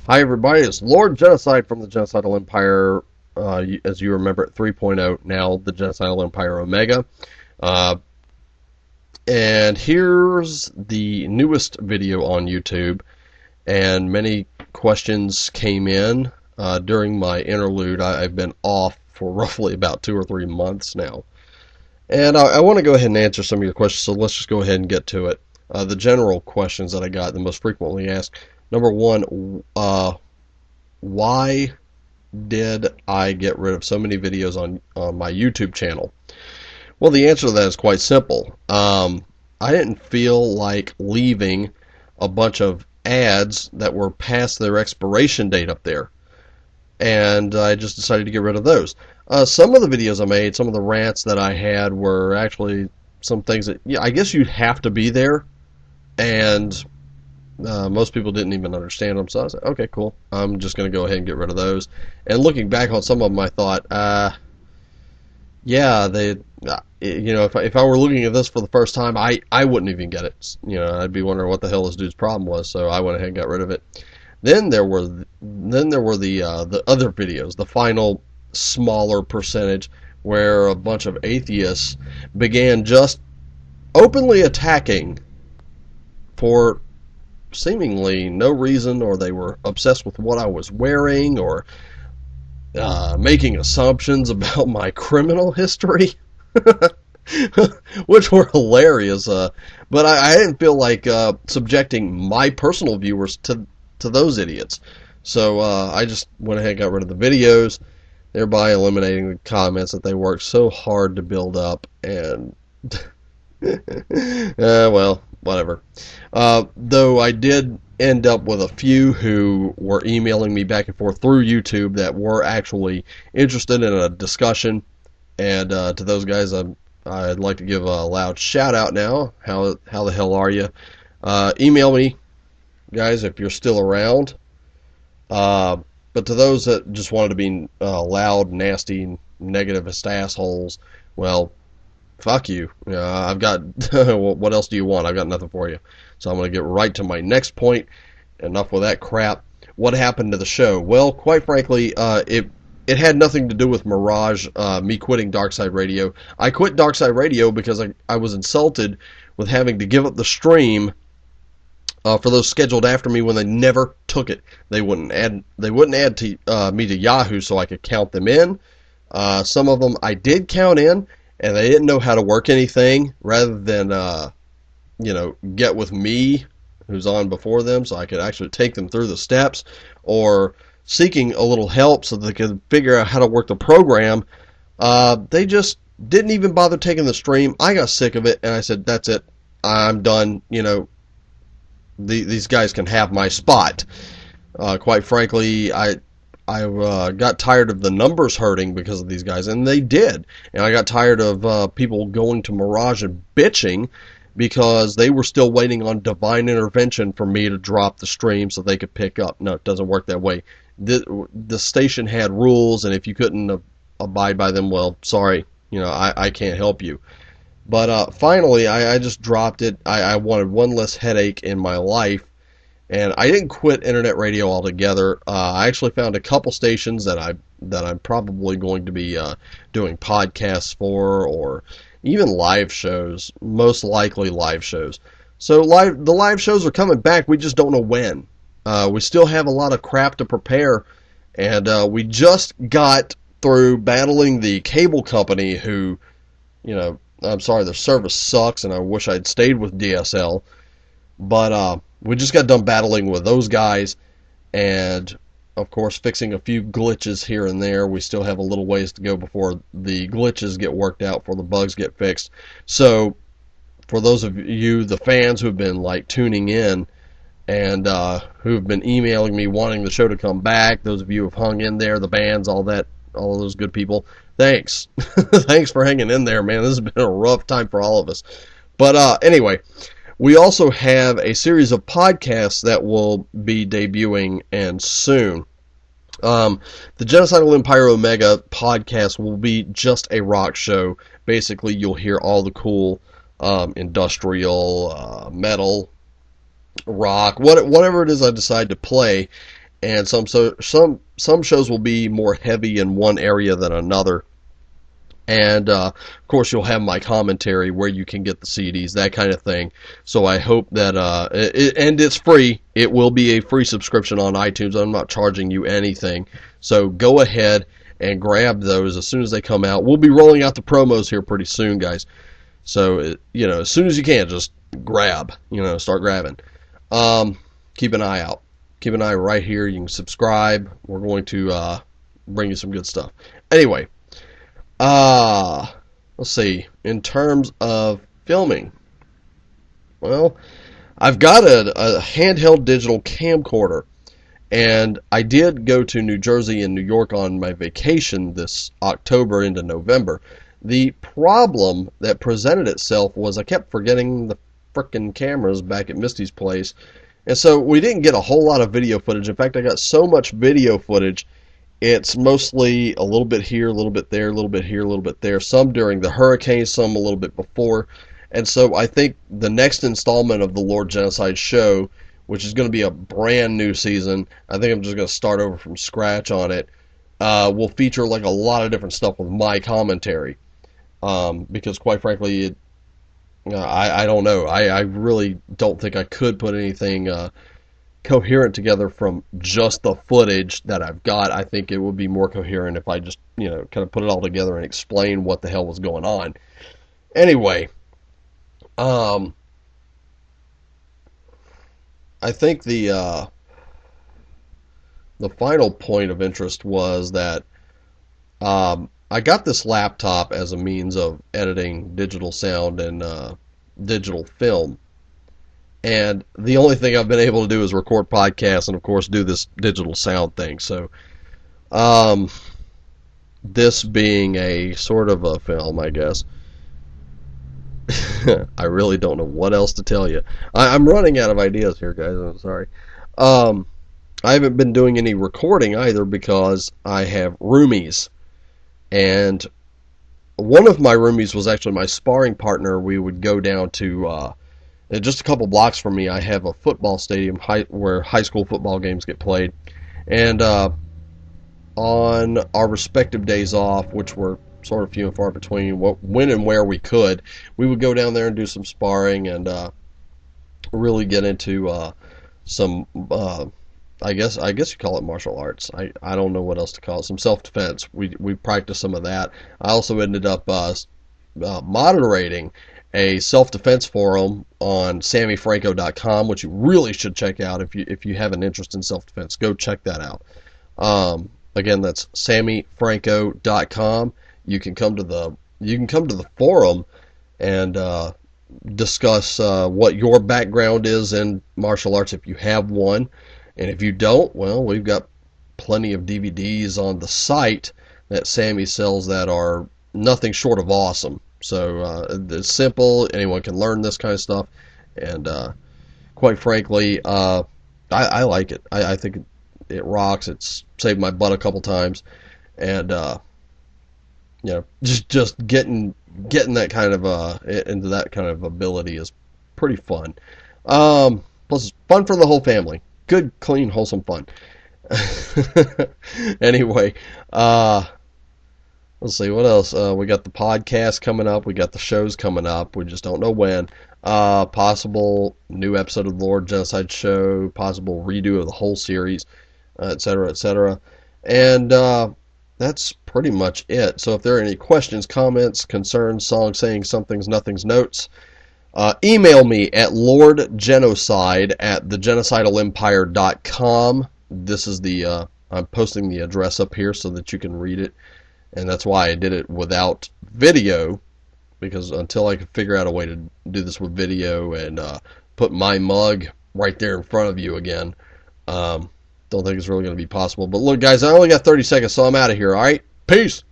Hi everybody, it's Lord Genocide from the Genocidal Empire, as you remember at 3.0, now the Genocidal Empire Omega. Uh, and here's the newest video on YouTube, and many questions came in during my interlude. I've been off for roughly about 2 or 3 months now. And I want to go ahead and answer some of your questions, so let's just go ahead and get to it. The general questions that I got, the most frequently asked. Number one, why did I get rid of so many videos on my YouTube channel? Well, the answer to that is quite simple. I didn't feel like leaving a bunch of ads that were past their expiration date up there, and I just decided to get rid of those. Some of the videos I made, some of the rants that I had were actually some things that, yeah, I guess you'd have to be there, and most people didn't even understand them, so I was like, okay, cool. I'm just going to go ahead and get rid of those. And looking back on some of them, I thought, yeah, if I were looking at this for the first time, I wouldn't even get it. I'd be wondering what the hell this dude's problem was. So I went ahead and got rid of it. Then there were the other videos, the final smaller percentage, where a bunch of atheists began just openly attacking for seemingly no reason, or they were obsessed with what I was wearing, or making assumptions about my criminal history, which were hilarious. But I didn't feel like subjecting my personal viewers to those idiots. So I just went ahead and got rid of the videos, thereby eliminating the comments that they worked so hard to build up. And well, whatever. Though I did end up with a few who were emailing me back and forth through YouTube that were actually interested in a discussion, and to those guys, I'd like to give a loud shout out now. How the hell are you? Email me, guys, if you're still around. But to those that just wanted to be loud, nasty, negativist assholes, well, fuck you. I've got, what else do you want? I've got nothing for you. So I'm going to get right to my next point. Enough with that crap. What happened to the show? Well, quite frankly, it had nothing to do with Mirage, me quitting Darkside Radio. I quit Darkside Radio because I was insulted with having to give up the stream for those scheduled after me when they never took it. They wouldn't add me to Yahoo so I could count them in. Some of them I did count in, and they didn't know how to work anything. Rather than get with me, who's on before them, so I could actually take them through the steps, or seeking a little help so they could figure out how to work the program, they just didn't even bother taking the stream. I got sick of it, and I said, that's it. I'm done. These guys can have my spot. Quite frankly, I got tired of the numbers hurting because of these guys, and they did. And I got tired of people going to Mirage and bitching because they were still waiting on divine intervention for me to drop the stream so they could pick up. No, it doesn't work that way. The station had rules, and if you couldn't abide by them, well, sorry, I can't help you. But finally, I just dropped it. I wanted one less headache in my life, and I didn't quit internet radio altogether. I actually found a couple stations that I'm probably going to be doing podcasts for, or even live shows, most likely live shows. So the live shows are coming back. We just don't know when. We still have a lot of crap to prepare, and we just got through battling the cable company who, I'm sorry, their service sucks, and I wish I'd stayed with DSL. But we just got done battling with those guys, and of course fixing a few glitches here and there. We still have a little ways to go before the glitches get worked out, before the bugs get fixed. So for those of you, the fans who have been tuning in and who have been emailing me wanting the show to come back, those of you who have hung in there, the bands, all of those good people, thanks. Thanks for hanging in there, man. This has been a rough time for all of us. But anyway, we also have a series of podcasts that will be debuting and soon. The Genocidal Empire Omega podcast will be just a rock show. Basically, you'll hear all the cool industrial, metal, rock, whatever it is I decide to play, and some shows will be more heavy in one area than another. And of course, you'll have my commentary where you can get the CDs, that kind of thing. So I hope that and it's free. It will be a free subscription on iTunes. I'm not charging you anything. So go ahead and grab those as soon as they come out. We'll be rolling out the promos here pretty soon, guys. So as soon as you can, just grab. Start grabbing. Keep an eye out. Keep an eye right here. You can subscribe. We're going to bring you some good stuff. Anyway. Let's see. In terms of filming, well, I've got a handheld digital camcorder, and I did go to New Jersey and New York on my vacation this October into November. The problem that presented itself was I kept forgetting the frickin' cameras back at Misty's place, and so we didn't get a whole lot of video footage. In fact, I got so much video footage, it's mostly a little bit here, a little bit there, a little bit here, a little bit there. Some during the hurricane, some a little bit before. And so I think the next installment of the Lord Genocide show, which is going to be a brand new season, I think I'm just going to start over from scratch on it, will feature like a lot of different stuff with my commentary. Because quite frankly, I don't know. I really don't think I could put anything coherent together from just the footage that I've got. I think it would be more coherent if I just, kind of put it all together and explain what the hell was going on. Anyway, I think the final point of interest was that I got this laptop as a means of editing digital sound and digital film. And the only thing I've been able to do is record podcasts and, of course, do this digital sound thing. So, this being a sort of a film, I guess, I really don't know what else to tell you. I'm running out of ideas here, guys. I'm sorry. I haven't been doing any recording either because I have roomies. And one of my roomies was actually my sparring partner. We would go down to... just a couple blocks from me, I have a football stadium where high school football games get played. And on our respective days off, which were sort of few and far between, when and where we could, we would go down there and do some sparring and really get into some, I guess you call it martial arts. I don't know what else to call it. Some self-defense. We practiced some of that. I also ended up moderating a self-defense forum on SammyFranco.com, which you really should check out if you have an interest in self-defense. Go check that out. Again, that's SammyFranco.com. You can come to the forum and discuss what your background is in martial arts if you have one, and if you don't, well, we've got plenty of DVDs on the site that Sammy sells that are nothing short of awesome. So it's simple. Anyone can learn this kind of stuff, and quite frankly, I like it. I think it rocks. It's saved my butt a couple times, and just getting that kind of into that kind of ability is pretty fun. Plus, it's fun for the whole family. Good, clean, wholesome fun. Anyway, let's see, what else? We got the podcast coming up. We got the shows coming up. We just don't know when. Possible new episode of the Lord Genocide Show. Possible redo of the whole series, etc., etc. And that's pretty much it. So if there are any questions, comments, concerns, songs, sayings, somethings, nothings, notes, email me at LordGenocide@thegenocidalempire.com. This is the, I'm posting the address up here so that you can read it. And that's why I did it without video, because until I could figure out a way to do this with video and put my mug right there in front of you again, don't think it's really going to be possible. But look, guys, I only got 30 seconds, so I'm out of here, alright? Peace!